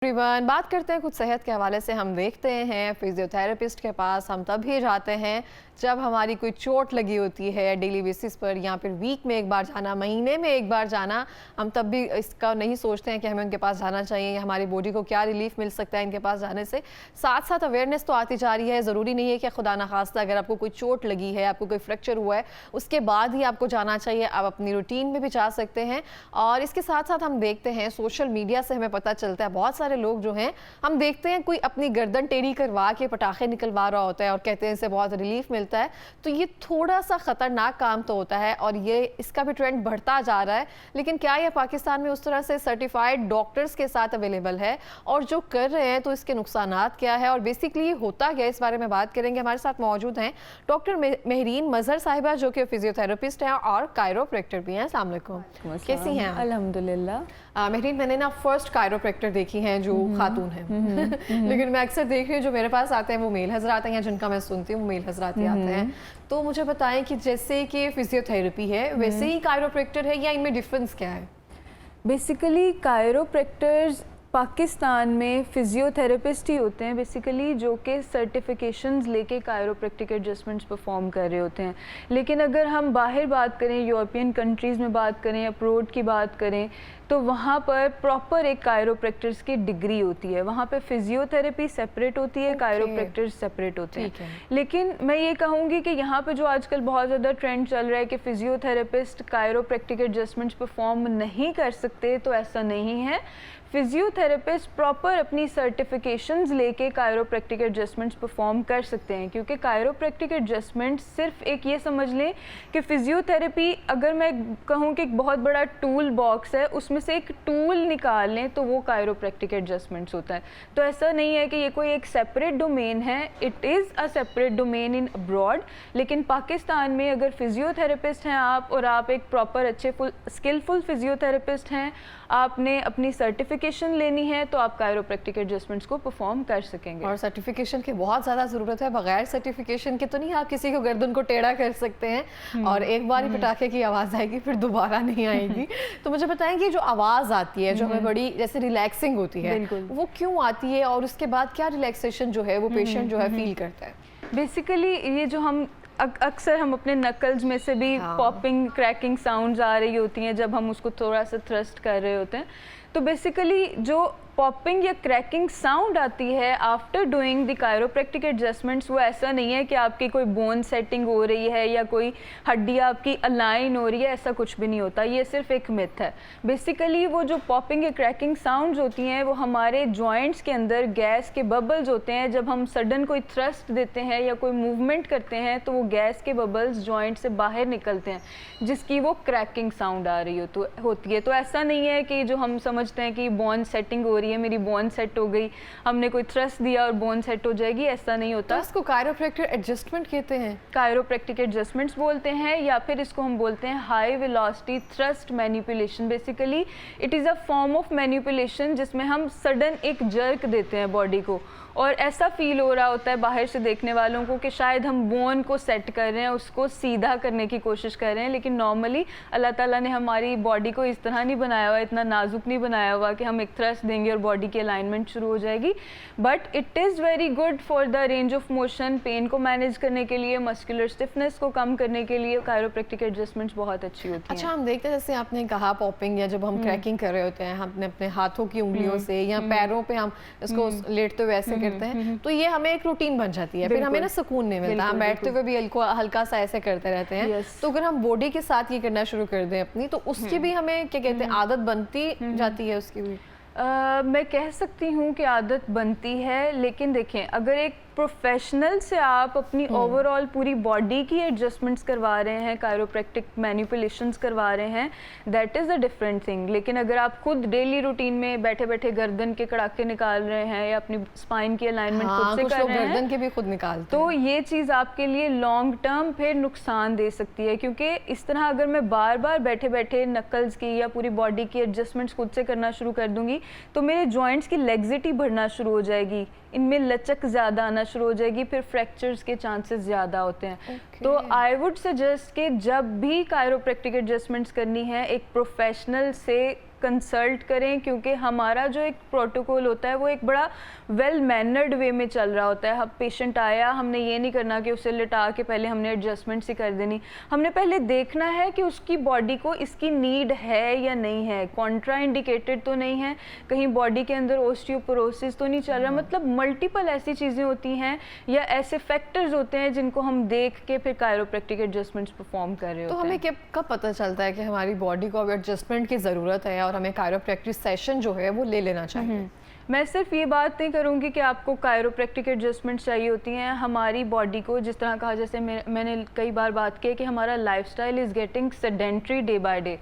Everyone, बात करते हैं कुछ सेहत के हवाले से। हम देखते हैं फिजियोथेरेपिस्ट के पास हम तब ही जाते हैं जब हमारी कोई चोट लगी होती है डेली बेसिस पर, या फिर वीक में एक बार जाना, महीने में एक बार जाना। हम तब भी इसका नहीं सोचते हैं कि हमें उनके पास जाना चाहिए, हमारी बॉडी को क्या रिलीफ मिल सकता है इनके पास जाने से। साथ साथ अवेयरनेस तो आती जा रही है। ज़रूरी नहीं है कि खुदा न खास्ता अगर आपको कोई चोट लगी है, आपको कोई फ्रैक्चर हुआ है, उसके बाद ही आपको जाना चाहिए। आप अपनी रूटीन में भी जा सकते हैं। और इसके साथ साथ हम देखते हैं सोशल मीडिया से हमें पता चलता है, बहुत सारे लोग जो हैं, हम देखते हैं कोई अपनी गर्दन टेढ़ी करवा के पटाखे निकलवा रहा होता है और कहते हैं इससे बहुत रिलीफ मिलता है। तो ये थोड़ा सा खतरनाक काम तो होता है और ये इसका भी ट्रेंड बढ़ता जा रहा है। लेकिन क्या ये पाकिस्तान में उस तरह से सर्टिफाइड डॉक्टर्स के साथ अवेलेबल है, और जो कर रहे हैं तो इसके नुकसानात क्या है और बेसिकली होता क्या है, इस बारे में बात करेंगे। हमारे साथ मौजूद हैं डॉक्टर महरीन मजहर साहिबा, जो कि फिजियोथेरेपिस्ट हैं और कायरोप्रैक्टर भी हैं। अस्सलाम वालेकुम, कैसी हैं? अल्हम्दुलिल्लाह। महरीन, मैंने ना फर्स्ट कायरोप्रैक्टर देखी हैं जो खातून हैं लेकिन मैं अक्सर देख रही हूँ जो मेरे पास आते हैं वो मेल हजरात हैं, या जिनका मैं सुनती हूँ वो मेल हजरात ही आते हैं। तो मुझे बताएं कि जैसे कि फिजियोथेरेपी है वैसे ही कायरोप्रैक्टर है, या इनमें डिफरेंस क्या है? बेसिकली कायरोप्रैक्टर्स पाकिस्तान में फिजियोथेरेपिस्ट ही होते हैं बेसिकली, जो कि सर्टिफिकेशंस लेके कायरोप्रैक्टिक एडजस्टमेंट्स परफॉर्म कर रहे होते हैं। लेकिन अगर हम बाहर बात करें, यूरोपियन कंट्रीज़ में बात करें, अब्रॉड की बात करें, तो वहाँ पर प्रॉपर एक कायरोप्रैक्टर्स की डिग्री होती है। वहाँ पे फिजियोथेरेपी सेपरेट होती है, कायरोप्रैक्टर्स सेपरेट होते हैं। लेकिन मैं ये कहूँगी कि यहाँ पे जो आजकल बहुत ज़्यादा ट्रेंड चल रहा है कि फिजियोथेरेपिस्ट कायरोप्रैक्टिक एडजस्टमेंट्स परफॉर्म नहीं कर सकते, तो ऐसा नहीं है। फिजियोथेरेपिस्ट प्रॉपर अपनी सर्टिफिकेशंस लेके कायरोप्रैक्टिक एडजस्टमेंट्स परफॉर्म कर सकते हैं, क्योंकि कायरोप्रैक्टिक एडजस्टमेंट्स सिर्फ एक ये समझ लें कि फिजियोथेरेपी, अगर मैं कहूँ कि एक बहुत बड़ा टूल बॉक्स है, उसमें से एक टूल निकाल लें तो वो कायरोप्रैक्टिक एडजस्टमेंट्स होता है। तो ऐसा नहीं है कि ये कोई एक सेपरेट डोमेन है, it is a separate domain in abroad. लेकिन पाकिस्तान में अगर फिजियोथेरेपिस्ट हैं आप, और आप एक प्रॉपर अच्छे स्किलफुल फिजियोथेरेपिस्ट हैं, आपने अपनी सर्टिफिकेशन लेनी है, तो आप कायरोप्रैक्टिक एडजस्टमेंट्स को परफॉर्म कर सकेंगे। और सर्टिफिकेशन की बहुत ज़्यादा ज़रूरत है। बगैर सर्टिफिकेशन के तो नहीं आप किसी को गर्दन को टेढ़ा कर सकते हैं, और एक बार ही पटाखे की आवाज़ आएगी फिर दोबारा नहीं आएगी। तो मुझे बताएं कि जो आवाज़ आती है, जो हमें बड़ी जैसे रिलैक्सिंग होती है, वो क्यों आती है, और उसके बाद क्या रिलैक्सेशन जो है वो पेशेंट जो है फील करता है? बेसिकली ये जो हम अक्सर हम अपने नकल्स में से भी पॉपिंग क्रैकिंग साउंड्स आ रही होती हैं जब हम उसको थोड़ा सा थ्रस्ट कर रहे होते हैं। तो बेसिकली जो पॉपिंग या क्रैकिंग साउंड आती है after doing the chiropractic adjustments, वो ऐसा नहीं है कि आपकी कोई बोन सेटिंग हो रही है या कोई हड्डी आपकी अलाइन हो रही है, ऐसा कुछ भी नहीं होता। ये सिर्फ एक मिथ है। बेसिकली वो जो पॉपिंग या क्रैकिंग साउंड्स होती हैं वो हमारे जॉइंट्स के अंदर गैस के बबल्स होते हैं। जब हम सडन कोई थ्रस्ट देते हैं या कोई मूवमेंट करते हैं तो वो गैस के बबल्स जॉइंट से बाहर निकलते हैं, जिसकी वो क्रैकिंग साउंड आ रही होती है। तो ऐसा नहीं है कि जो हम समझते हैं कि बोन सेटिंग हो रही है, मेरी बोन सेट हो गई, हमने कोई थ्रस्ट दिया और बोन सेट हो जाएगी, ऐसा नहीं होता। तो इसको कायरोप्रैक्टिक एडजस्टमेंट कहते हैं? कायरोप्रैक्टिक एडजस्टमेंट्स बोलते हैं, या फिर इसको हम बोलते हैं high velocity thrust manipulation. Basically it is a form of manipulation जिसमें हम सडन एक जर्क देते हैं बॉडी को, और ऐसा फील हो रहा होता है बाहर से देखने वालों को कि शायद हम बोन को सेट कर रहे हैं, उसको सीधा करने की कोशिश कर रहे हैं। लेकिन नॉर्मली अल्लाह ताला ने हमारी बॉडी को इस तरह नहीं बनाया हुआ, इतना नाजुक नहीं बनाया हुआ कि हम एक थ्रस्ट देंगे और बॉडी की अलाइनमेंट शुरू हो जाएगी। But it is very good for the range of motion, pain को मैनेज करने के लिए, मस्कुलर स्टिफनेस को कम करने के लिए कायरोप्रैक्टिक एडजस्टमेंट्स बहुत अच्छी होती हैं। अच्छा, हम देखते हैं जैसे आपने कहा पॉपिंग, या जब हम क्रैकिंग कर रहे होते हैं, हम अपने हाथों की उंगलियों से या पैरों पे हम इसको लेटते हुए ऐसे करते हैं, तो ये हमें एक रूटीन बन जाती है, फिर हमें ना सुकून नहीं मिलता, हम बैठते हुए भी हल्का सा ऐसे करते रहते हैं। तो अगर हम बॉडी के साथ ये करना शुरू कर दें अपनी, तो उसकी भी हमें क्या कहते हैं आदत बनती जाती है उसकी भी? मैं कह सकती हूँ कि आदत बनती है। लेकिन देखें, अगर एक प्रोफेशनल से आप अपनी ओवरऑल पूरी बॉडी की एडजस्टमेंट्स करवा रहे हैं, कायरोप्रैक्टिक मैनिपुलेशंस करवा रहे हैं, that is a different thing. लेकिन अगर आप खुद डेली रूटीन में बैठे बैठे गर्दन के कड़ाके निकाल रहे हैं या अपनी स्पाइन की अलाइनमेंट खुद से कर रहे हैं, गर्दन के भी खुद निकालते तो ये चीज़ आपके लिए लॉन्ग टर्म फिर नुकसान दे सकती है। क्योंकि इस तरह अगर मैं बार बार बैठे बैठे नकल्स की या पूरी बॉडी की एडजस्टमेंट्स खुद से करना शुरू कर दूंगी, तो मेरे जॉइंट्स की लेग्जिटी बढ़ना शुरू हो जाएगी, इनमें लचक ज़्यादा आना शुरू हो जाएगी, फिर फ्रैक्चर्स के चांसेस ज़्यादा होते हैं। तो आई वुड सजेस्ट कि जब भी कायरोप्रैक्टिक एडजस्टमेंट्स करनी है, एक प्रोफेशनल से कंसल्ट करें, क्योंकि हमारा जो एक प्रोटोकॉल होता है वो एक बड़ा वेल मैनर्ड वे में चल रहा होता है। अब पेशेंट आया, हमने ये नहीं करना कि उसे लिटा के पहले हमने एडजस्टमेंट्स ही कर देनी, हमने पहले देखना है कि उसकी बॉडी को इसकी नीड है या नहीं है, कॉन्ट्रा इंडिकेटेड तो नहीं है, कहीं बॉडी के अंदर ओस्टियोपोरोसिस तो नहीं चल रहा। मतलब मल्टीपल ऐसी चीज़ें होती हैं या ऐसे फैक्टर्स होते हैं जिनको हम देख के फिर कायरोप्रैक्टिक एडजस्टमेंट्स परफॉर्म कर रहे होते हैं। तो हमें कब पता चलता है कि हमारी बॉडी को अब एडजस्टमेंट की ज़रूरत है और हमें कायरोप्रैक्टिक सेशन जो है वो ले लेना चाहिए? मैं सिर्फ ये बात नहीं करूँगी कि आपको कायरोप्रैक्टिक एडजस्टमेंट चाहिए होती हैं। हमारी बॉडी को जिस तरह कहा, जैसे मैंने कई बार बात की है कि हमारा lifestyle is getting sedentary day by day.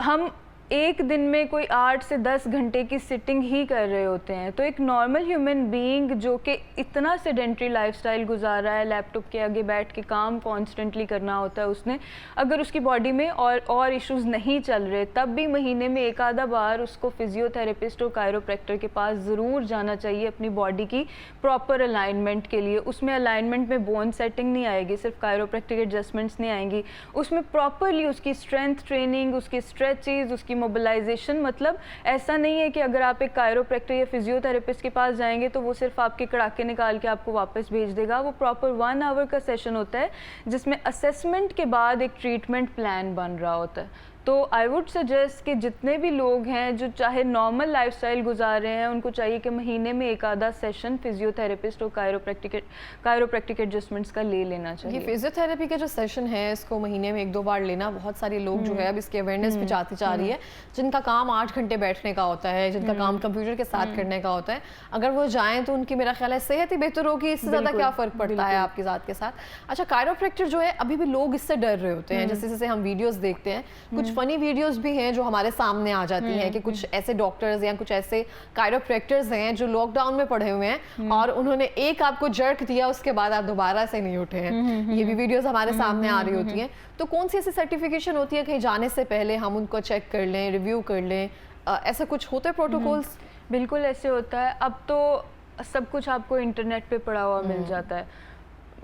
हम एक दिन में कोई 8 से 10 घंटे की सिटिंग ही कर रहे होते हैं। तो एक नॉर्मल ह्यूमन बीइंग जो कि इतना सेडेंट्री लाइफस्टाइल गुजार रहा है, लैपटॉप के आगे बैठ के काम कॉन्स्टेंटली करना होता है उसने, अगर उसकी बॉडी में और इश्यूज़ नहीं चल रहे, तब भी महीने में एक आधा बार उसको फिजियोथेरेपिस्ट और कायरोप्रैक्टर के पास ज़रूर जाना चाहिए अपनी बॉडी की प्रॉपर अलाइनमेंट के लिए। उसमें अलाइनमेंट में बोन सेटिंग नहीं आएगी, सिर्फ कायरोप्रैक्टिक एडजस्टमेंट्स नहीं आएंगी, उसमें प्रॉपरली उसकी स्ट्रेंथ ट्रेनिंग, उसकी स्ट्रेचेज, उसकी मोबिलाइजेशन। मतलब ऐसा नहीं है कि अगर आप एक कायरोप्रैक्टर या फिजियोथेरेपिस्ट के पास जाएंगे तो वो सिर्फ आपके कड़ाके निकाल के आपको वापस भेज देगा। वो प्रॉपर 1 आवर का सेशन होता है जिसमें असेसमेंट के बाद एक ट्रीटमेंट प्लान बन रहा होता है। तो आई वुड सजेस्ट कि जितने भी लोग हैं जो चाहे नॉर्मल लाइफस्टाइल गुजार रहे हैं, उनको चाहिए कि महीने में एक आधा सेशन फिजियोथेरेपिस्ट और कायरोप्रैक्टिक एडजस्टमेंट्स का ले लेना चाहिए। ये फिजियोथेरेपी के जो सेशन है इसको महीने में 1-2 बार लेना, बहुत सारे लोग जो है अब इसकी अवेयरनेस भी जाती जा रही है, जिनका काम 8 घंटे बैठने का होता है, जिनका काम कंप्यूटर के साथ करने का होता है, अगर वो जाएँ तो उनकी मेरा ख्याल है सेहत ही बेहतर होगी। इससे ज़्यादा क्या फ़र्क पड़ता है आपकी ज़ात के साथ। अच्छा, कायरोप्रैक्टर जो है अभी भी लोग इससे डर रहे होते हैं, जैसे जैसे हम वीडियोज़ देखते हैं, कुछ फनी वीडियोस भी हैं जो हमारे सामने आ जाती हैं कि कुछ ऐसे डॉक्टर्स या कुछ ऐसे कायरोप्रैक्टर्स हैं जो लॉकडाउन में पड़े हुए हैं और उन्होंने एक आपको जर्क दिया, उसके बाद आप दोबारा से नहीं उठे हैं। ये भी वीडियोस हमारे सामने आ रही होती हैं। तो कौन सी ऐसी सर्टिफिकेशन होती है कहीं जाने से पहले हम उनको चेक कर लें, रिव्यू कर लें, ऐसा कुछ होता है प्रोटोकॉल्स? बिल्कुल ऐसे होता है। अब तो सब कुछ आपको इंटरनेट पे पड़ा हुआ मिल जाता है।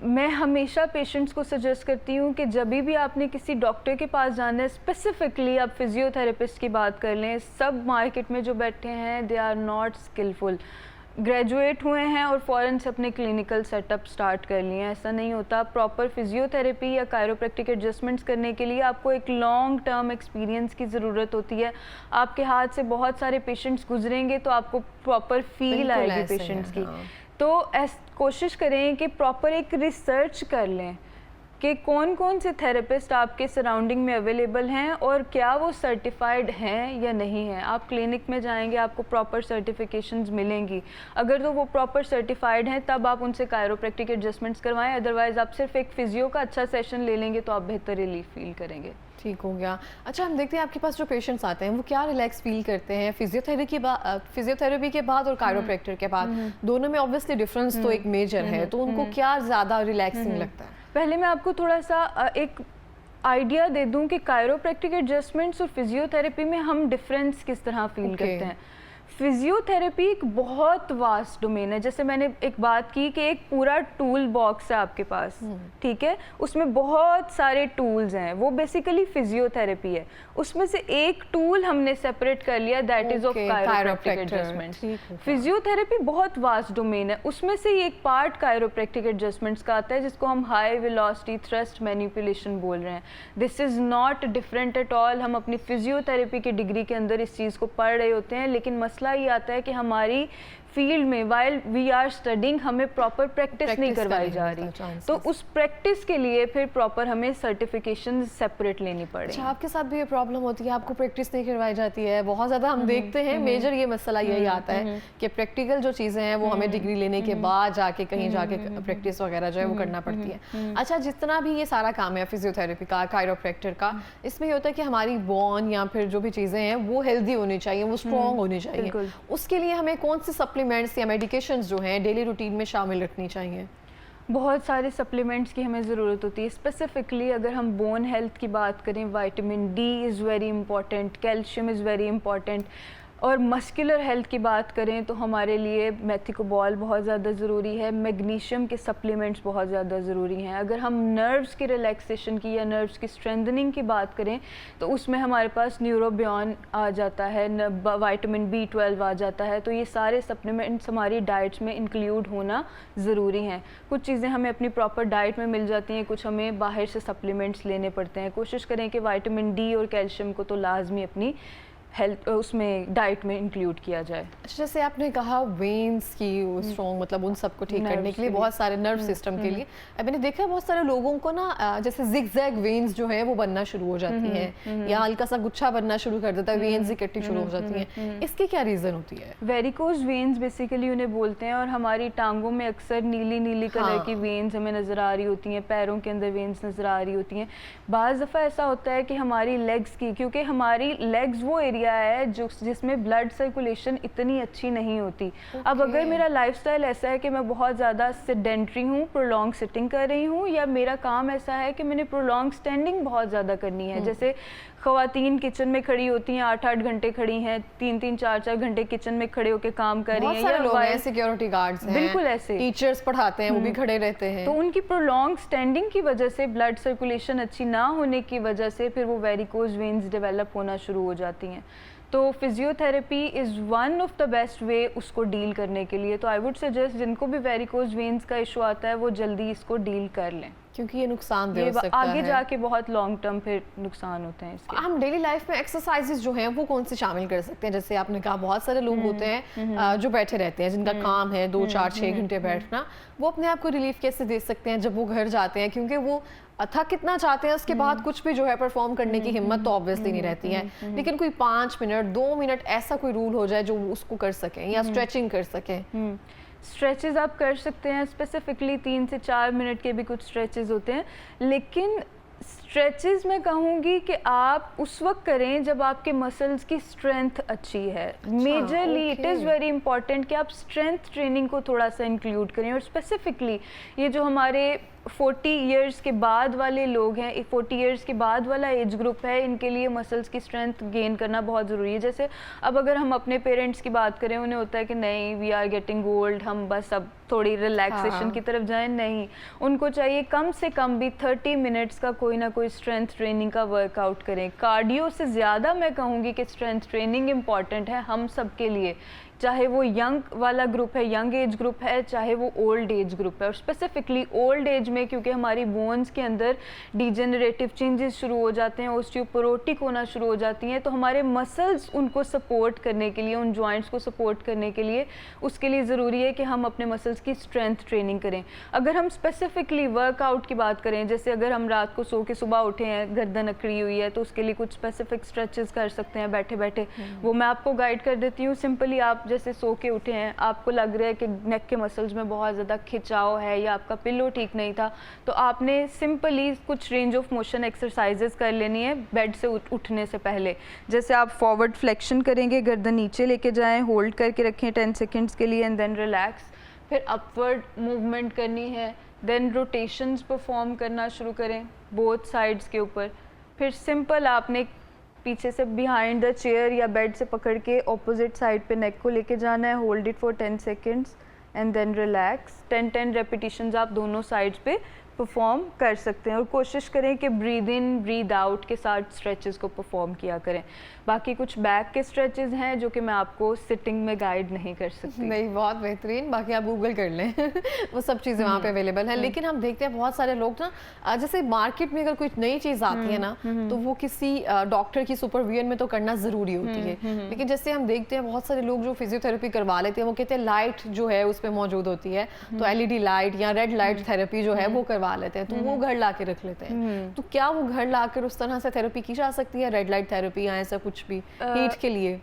मैं हमेशा पेशेंट्स को सजेस्ट करती हूँ कि जब भी आपने किसी डॉक्टर के पास जाना है, स्पेसिफिकली आप फिजियोथेरेपिस्ट की बात कर लें, सब मार्केट में जो बैठे हैं they are not skilful, graduate हुए हैं और फ़ौरन से अपने क्लिनिकल सेटअप स्टार्ट कर लिए हैं। ऐसा नहीं होता। प्रॉपर फिजियोथेरेपी या कायरोप्रैक्टिक एडजस्टमेंट्स करने के लिए आपको एक लॉन्ग टर्म एक्सपीरियंस की ज़रूरत होती है। आपके हाथ से बहुत सारे पेशेंट्स गुजरेंगे तो आपको प्रॉपर फील आएगी पेशेंट्स की। तो कोशिश करें कि प्रॉपर एक रिसर्च कर लें कि कौन कौन से थेरेपिस्ट आपके सराउंडिंग में अवेलेबल हैं और क्या वो सर्टिफाइड हैं या नहीं हैं। आप क्लिनिक में जाएंगे, आपको प्रॉपर सर्टिफिकेशंस मिलेंगी। अगर तो वो प्रॉपर सर्टिफाइड हैं तब आप उनसे कायरोप्रैक्टिक एडजस्टमेंट्स करवाएं, अदरवाइज़ आप सिर्फ एक फिजियो का अच्छा सेशन ले लेंगे तो आप बेहतर रिलीफ फील करेंगे। ठीक हो गया। अच्छा, हम देखते हैं आपके पास जो पेशेंट्स आते हैं वो क्या रिलैक्स फील करते हैं फिजियोथेरेपी के बाद और कायरोप्रैक्टर के बाद? दोनों में ऑब्वियसली डिफरेंस तो एक मेजर है, तो उनको क्या ज़्यादा रिलैक्सिंग लगता है? पहले मैं आपको थोड़ा सा एक आइडिया दे दूं कि कायरोप्रैक्टिक एडजस्टमेंट्स और फिजियोथेरेपी में हम डिफरेंस किस तरह फील करते हैं। फिजियोथेरेपी एक बहुत वास्ट डोमेन है। जैसे मैंने एक बात की कि एक पूरा टूल बॉक्स है आपके पास, ठीक है, उसमें बहुत सारे टूल्स हैं, वो बेसिकली फिजियोथेरेपी है। उसमें से एक टूल हमने सेपरेट कर लिया, that is of chiropractic adjustments. Physiotherapy बहुत वास्ट डोमेन है, उसमें से ही एक पार्ट कायरोप्रैक्टिक एडजस्टमेंट्स का आता है जिसको हम हाई वेलोसिटी थ्रस्ट मैनिपुलेशन बोल रहे हैं। This is not different at all. हम अपनी फिजियोथेरेपी की डिग्री के अंदर इस चीज़ को पढ़ रहे होते हैं, लेकिन मसला ये आता है कि हमारी फील्ड में वाइल वी आर स्टडिंग हमें प्रॉपर प्रैक्टिस नहीं करवाई जा रही, तो उस प्रैक्टिस के लिए फिर प्रॉपर हमें सर्टिफिकेशन सेपरेट लेनी पड़ेगी। अच्छा, आपके साथ भी ये प्रॉब्लम होती है, आपको प्रैक्टिस नहीं करवाई जाती है? बहुत ज़्यादा हम देखते हैं मेजर ये मसला यही आता है कि प्रैक्टिकल जो चीज़ें हैं वो हमें डिग्री लेने के बाद जाके कहीं जाके प्रैक्टिस वगैरह जो है वो करना पड़ती है। अच्छा, जितना भी ये सारा काम है फिजियोथेरेपी का, कायरोप्रैक्टर का, इसमें ये होता है कि हमारी बोन या फिर जो भी चीज़ें हैं वो हेल्दी होनी चाहिए, वो स्ट्रॉन्ग होनी चाहिए। उसके लिए हमें कौन सी सप्लीमेंट्स या मेडिकेशंस जो हैं डेली रूटीन में शामिल रखनी चाहिए? बहुत सारे सप्लीमेंट्स की हमें ज़रूरत होती है। स्पेसिफिकली अगर हम बोन हेल्थ की बात करें, vitamin D is very important, calcium is very important. और मस्कुलर हेल्थ की बात करें तो हमारे लिए मेथिकोबॉल बहुत ज़्यादा ज़रूरी है, मैग्नीशियम के सप्लीमेंट्स बहुत ज़्यादा ज़रूरी हैं। अगर हम नर्व्स की रिलैक्सेशन की या नर्व्स की स्ट्रेंथनिंग की बात करें तो उसमें हमारे पास न्यूरोबियन आ जाता है, विटामिन B12 आ जाता है। तो ये सारे सप्लीमेंट्स हमारी डाइट्स में इंक्लूड होना ज़रूरी हैं। कुछ चीज़ें हमें अपनी प्रॉपर डाइट में मिल जाती हैं, कुछ हमें बाहर से सप्लीमेंट्स लेने पड़ते हैं। कोशिश करें कि विटामिन D और कैल्शियम को तो लाजमी अपनी हेल्थ उसमें डाइट में इंक्लूड किया जाए। अच्छा, जैसे आपने कहा वेन्स की स्ट्रॉन्ग, मतलब उन सबको ठीक करने के लिए, बहुत सारे नर्व सिस्टम के लिए मैंने देखा है बहुत सारे लोगों को ना जैसे जिगजैग वेन्स जो है वो बनना शुरू हो जाती हैं, या हल्का सा गुच्छा बनना शुरू कर देता है, वेन्स इकट्ठी शुरू हो जाती हैं। इसकी क्या रीज़न होती है? वेरिकोज वेन्स बेसिकली उन्हें बोलते हैं, और हमारी टांगों में अक्सर नीली नीली कलर की वेन्स हमें नज़र आ रही होती हैं, पैरों के अंदर वेन्स नज़र आ रही होती हैं। बाज़ दफ़ा ऐसा होता है कि हमारी लेग्स की, क्योंकि हमारी लेग्स वो एरिया है जो जिसमें ब्लड सर्कुलेशन इतनी अच्छी नहीं होती। अब अगर मेरा लाइफस्टाइल ऐसा है कि मैं बहुत ज़्यादा सिडेंट्री हूँ, प्रोलॉन्ग सिटिंग कर रही हूँ, या मेरा काम ऐसा है कि मैंने प्रोलॉन्ग स्टैंडिंग बहुत ज़्यादा करनी है, जैसे ख़वातीन किचन में खड़ी होती हैं, 8-8 घंटे खड़ी हैं, 3-3 4-4 घंटे किचन में खड़े होकर काम कर रही हैं, या लोग हैं सिक्योरिटी गार्ड्स हैं, बिल्कुल ऐसे टीचर्स पढ़ाते हैं, वो भी खड़े रहते हैं। तो उनकी प्रोलॉन्ग स्टैंडिंग की वजह से, ब्लड सर्कुलेशन अच्छी ना होने की वजह से फिर वो वेरिकोज वेन्स डेवलप होना शुरू हो जाती हैं। तो physiotherapy is one of the best way उसको डील करने के लिए। तो आई वुड सजेस्ट जिनको भी वेरिकोज वेन्स का इशू आता है वो जल्दी इसको डील कर लें, क्योंकि ये नुकसानदेह हो सकता है, आगे जाके बहुत लॉन्ग टर्म फिर नुकसान होते हैं इसके। हम डेली लाइफ में एक्सरसाइजेज जो हैं वो कौन से शामिल कर सकते हैं? जैसे आपने कहा बहुत सारे लोग होते हैं जो बैठे रहते हैं, जिनका काम है 2-4-6 घंटे बैठना, वो अपने आप को रिलीफ कैसे दे सकते हैं जब वो घर जाते हैं? क्योंकि वो थक कितना चाहते हैं, उसके बाद कुछ भी जो है परफॉर्म करने की हिम्मत तो ऑब्वियसली नहीं रहती है, लेकिन कोई 5 मिनट 2 मिनट ऐसा कोई रूल हो जाए जो उसको कर सकें, या स्ट्रेचिंग कर सकें। स्ट्रेचेस आप कर सकते हैं, स्पेसिफिकली 3 से 4 मिनट के भी कुछ स्ट्रेचेस होते हैं, लेकिन स्ट्रेचेस मैं कहूँगी कि आप उस वक्त करें जब आपके मसल्स की स्ट्रेंथ अच्छी है। Majorly it is very important कि आप स्ट्रेंथ ट्रेनिंग को थोड़ा सा इंक्लूड करें, और स्पेसिफिकली ये जो हमारे 40 इयर्स के बाद वाले लोग हैं, 40 इयर्स के बाद वाला एज ग्रुप है, इनके लिए मसल्स की स्ट्रेंथ गेन करना बहुत ज़रूरी है। जैसे अब अगर हम अपने पेरेंट्स की बात करें, उन्हें होता है कि नहीं वी आर गेटिंग ओल्ड, हम बस अब थोड़ी रिलैक्सेशन की तरफ जाएं, नहीं, उनको चाहिए कम से कम भी 30 मिनट्स का कोई ना कोई स्ट्रेंथ ट्रेनिंग का वर्कआउट करें। कार्डियो से ज़्यादा मैं कहूँगी कि स्ट्रेंथ ट्रेनिंग इम्पॉर्टेंट है हम सब के लिए, चाहे वो यंग वाला ग्रुप है, यंग एज ग्रुप है, चाहे वो ओल्ड एज ग्रुप है। और स्पेसिफिकली ओल्ड एज में, क्योंकि हमारी बोन्स के अंदर डिजेनरेटिव चेंजेस शुरू हो जाते हैं, ऑस्टियोपोरोटिक होना शुरू हो जाती हैं, तो हमारे मसल्स उनको सपोर्ट करने के लिए, उन जॉइंट्स को सपोर्ट करने के लिए, उसके लिए ज़रूरी है कि हम अपने मसल्स की स्ट्रेंथ ट्रेनिंग करें। अगर हम स्पेसिफिकली वर्कआउट की बात करें, जैसे अगर हम रात को सो के सुबह उठे हैं, गर्दन अकड़ी हुई है, तो उसके लिए कुछ स्पेसिफिक स्ट्रेचेस कर सकते हैं बैठे बैठे, वो मैं आपको गाइड कर देती हूँ। सिंपली आप जैसे सो के उठे हैं, आपको लग रहा है कि नेक के मसल्स में बहुत ज़्यादा खिंचाव है, या आपका पिलो ठीक नहीं था, तो आपने सिंपली कुछ रेंज ऑफ मोशन एक्सरसाइजेस कर लेनी है बेड से उठने से पहले। जैसे आप फॉरवर्ड फ्लेक्शन करेंगे, गर्दन नीचे लेके जाएं, होल्ड करके रखें 10 सेकेंड्स के लिए, एंड देन रिलैक्स। फिर अपवर्ड मूवमेंट करनी है, देन रोटेशंस परफॉर्म करना शुरू करें बोथ साइड्स के ऊपर। फिर सिंपल आपने पीछे से बिहाइंड द चेयर या बेड से पकड़ के ऑपोजिट साइड पे नेक को लेके जाना है, hold it for 10 seconds and then relax. 10-10 repetitions आप दोनों साइड्स पे परफॉर्म कर सकते हैं, और कोशिश करें कि ब्रीद इन ब्रीद आउट के साथ स्ट्रेचेस को परफॉर्म किया करें। बाकी कुछ बैक के स्ट्रेचेस हैं जो कि मैं आपको सिटिंग में गाइड नहीं कर सकती। नहीं, बहुत बेहतरीन, बाकी आप गूगल कर लें वो सब चीज़ें वहाँ पे अवेलेबल हैं। लेकिन हम देखते हैं बहुत सारे लोग ना, जैसे मार्केट में अगर कोई नई चीज़ आती है ना, तो वो किसी डॉक्टर की सुपरविजन में तो करना ज़रूरी होती है, लेकिन जैसे हम देखते हैं बहुत सारे लोग जो फिजियोथेरेपी करवा लेते हैं, वो कहते हैं लाइट जो है उस पर मौजूद होती है, तो LED लाइट या रेड लाइट थेरेपी जो है वो करवा लेते हैं, तो वो घर ला के रख लेते हैं। तो क्या वो घर ला कर उस तरह से थेरेपी की जा सकती है, रेड लाइट थेरेपी या ऐसा कुछ भी हीट के लिए?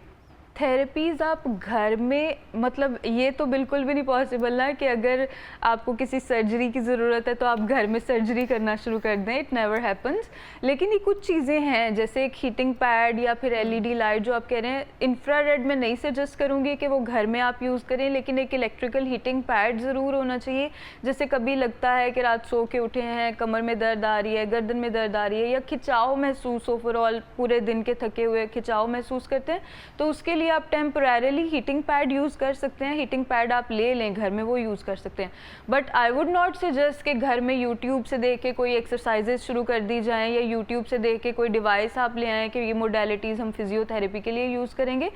थेरेपीज़ आप घर में, मतलब ये तो बिल्कुल भी नहीं पॉसिबल ना कि अगर आपको किसी सर्जरी की ज़रूरत है तो आप घर में सर्जरी करना शुरू कर दें, इट नेवर हैपन्स। लेकिन ये कुछ चीज़ें हैं, जैसे एक हीटिंग पैड या फिर LED लाइट जो आप कह रहे हैं, इंफ्रारेड में नहीं सजेस्ट करूँगी कि वो घर में आप यूज़ करें, लेकिन एक इलेक्ट्रिकल हीटिंग पैड ज़रूर होना चाहिए। जैसे कभी लगता है कि रात सो के उठे हैं, कमर में दर्द आ रही है, गर्दन में दर्द आ रही है, या खिंचाव महसूस, ओवरऑल पूरे दिन के थके हुए खिंचाव महसूस करते हैं, तो उसके लिए लिए आप टेम्परेरली हीटिंग पैड यूज़ कर सकते हैं, हीटिंग पैड आप ले लें घर में, वो यूज़ कर सकते हैं। But I would not suggest कि घर में यूट्यूब से देख के कोई एक्सरसाइजेज शुरू कर दी जाएँ या यूट्यूब से देख के कोई डिवाइस आप ले आएँ कि ये मोडेलिटीज़ हम फिजियोथेरेपी के लिए यूज़ करेंगे।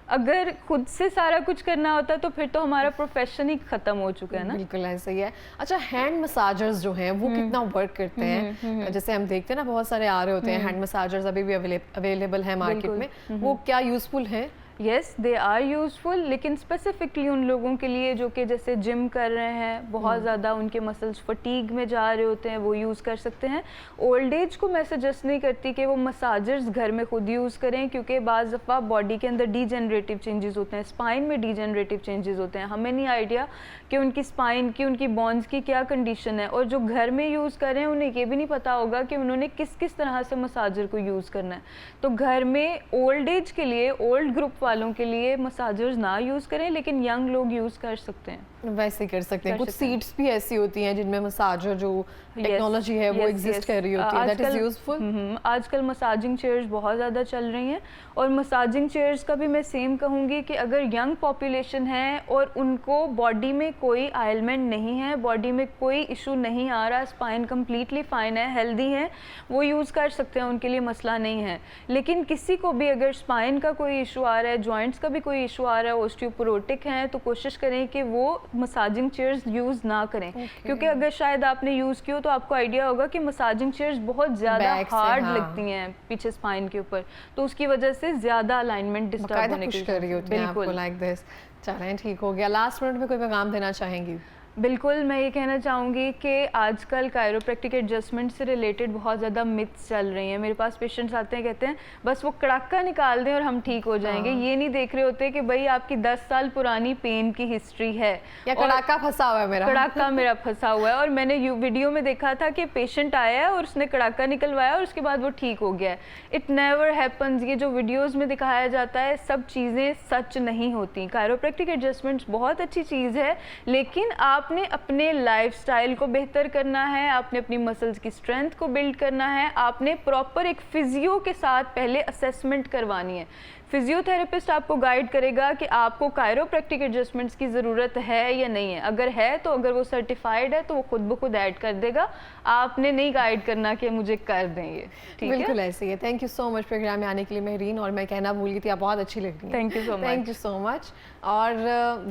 अगर खुद से सारा कुछ करना होता तो फिर तो हमारा प्रोफेशन ही खत्म हो चुका है ना। बिल्कुल ऐसा ही है। अच्छा, हैंड मसाजर्स जो हैं वो कितना वर्क करते हैं? जैसे हम देखते हैं ना, बहुत सारे आ रहे होते हैं हैंड मसाजर्स, अभी भी अवेलेबल है मार्केट में, वो क्या यूजफुल है? येस, दे आर यूज़फुल, लेकिन स्पेसिफिकली उन लोगों के लिए जो कि जैसे जिम कर रहे हैं, बहुत ज़्यादा उनके मसल्स फटीग में जा रहे होते हैं, वो यूज़ कर सकते हैं। ओल्ड एज को मैं सजेस्ट नहीं करती कि वो मसाजर्स घर में खुद यूज़ करें, क्योंकि बाज़ दफ़ा बॉडी के अंदर डीजनरेटिव चेंजेस होते हैं, स्पाइन में डीजनरेटिव चेंजेस होते हैं। हमें नहीं आइडिया कि उनकी स्पाइन की, उनकी बोन्स की क्या कंडीशन है, और जो घर में यूज़ कर रहे हैं उन्हें ये भी नहीं पता होगा कि उन्होंने किस किस तरह से मसाजर को यूज़ करना है। तो घर में ओल्ड एज के लिए, ओल्ड ग्रुप वालों के लिए मसाजर्स ना यूज़ करें, लेकिन यंग लोग यूज़ कर सकते हैं। वैसे कर सकते हैं। कुछ सीट्स भी ऐसी होती हैं जिनमें मसाजर जो टेक्नोलॉजी है वो एग्जिस्ट कर रही होती है, दैट इज यूजफुल। आजकल मसाजिंग चेयर्स बहुत ज़्यादा चल रही हैं, और मसाजिंग चेयर्स का भी मैं सेम कहूँगी कि अगर यंग पॉपुलेशन है और उनको बॉडी में कोई आइलमेंट नहीं है, बॉडी में कोई इशू नहीं आ रहा, स्पाइन कम्प्लीटली फाइन है, हेल्दी है, वो यूज़ कर सकते हैं, उनके लिए मसला नहीं है। लेकिन किसी को भी अगर स्पाइन का कोई इशू आ रहा है, जॉइंट्स का भी कोई इशू आ रहा है, ऑस्टियोपोरोटिक हैं, तो कोशिश करें कि वो मसाजिंग चेयर्स यूज़ ना करें। क्योंकि अगर शायद आपने यूज़ की हो तो आपको आइडिया होगा कि मसाजिंग चेयर्स बहुत ज़्यादा हार्ड लगती हैं पीछे स्पाइन के ऊपर, तो उसकी वजह से ज़्यादा अलाइनमेंट डिस्टर्ब होने की कर रही होती है आपको लाइक दिस। चलें, ठीक हो गया। लास्ट मिनट में कोई पैगाम देना चाहेंगी? बिल्कुल, मैं ये कहना चाहूँगी कि आजकल कायरोप्रैक्टिक एडजस्टमेंट से रिलेटेड बहुत ज़्यादा मिथ्स चल रही हैं। मेरे पास पेशेंट्स आते हैं, कहते हैं बस वो कड़ाका निकाल दें और हम ठीक हो जाएंगे। ये नहीं देख रहे होते कि भाई आपकी 10 साल पुरानी पेन की हिस्ट्री है, या कड़ाका फंसा हुआ है मेरा, कड़ाका मेरा फंसा हुआ है। और मैंने वीडियो में देखा था कि पेशेंट आया है और उसने कड़ाका निकलवाया और उसके बाद वो ठीक हो गया है। It never happens. ये जो वीडियोज़ में दिखाया जाता है सब चीज़ें सच नहीं होती। कायरोप्रैक्टिक एडजस्टमेंट्स बहुत अच्छी चीज़ है, लेकिन आपने अपने लाइफस्टाइल को बेहतर करना है, आपने अपनी मसल्स की स्ट्रेंथ को बिल्ड करना है, आपने प्रॉपर एक फिजियो के साथ पहले असेसमेंट करवानी है। फिजियोथेरेपिस्ट आपको गाइड करेगा कि आपको कायरोप्रैक्टिक एडजस्टमेंट्स की ज़रूरत है या नहीं है। अगर है तो अगर वो सर्टिफाइड है तो वो खुद ब खुद ऐड कर देगा, आपने नहीं गाइड करना कि मुझे कर दें ये। ठीक है, बिल्कुल ऐसे ही है। Thank you so much programme में आने के लिए मेहरीन, और मैं कहना भूल गई थी, आप बहुत अच्छी लग रही हैं। Thank you so much. Thank you so much. और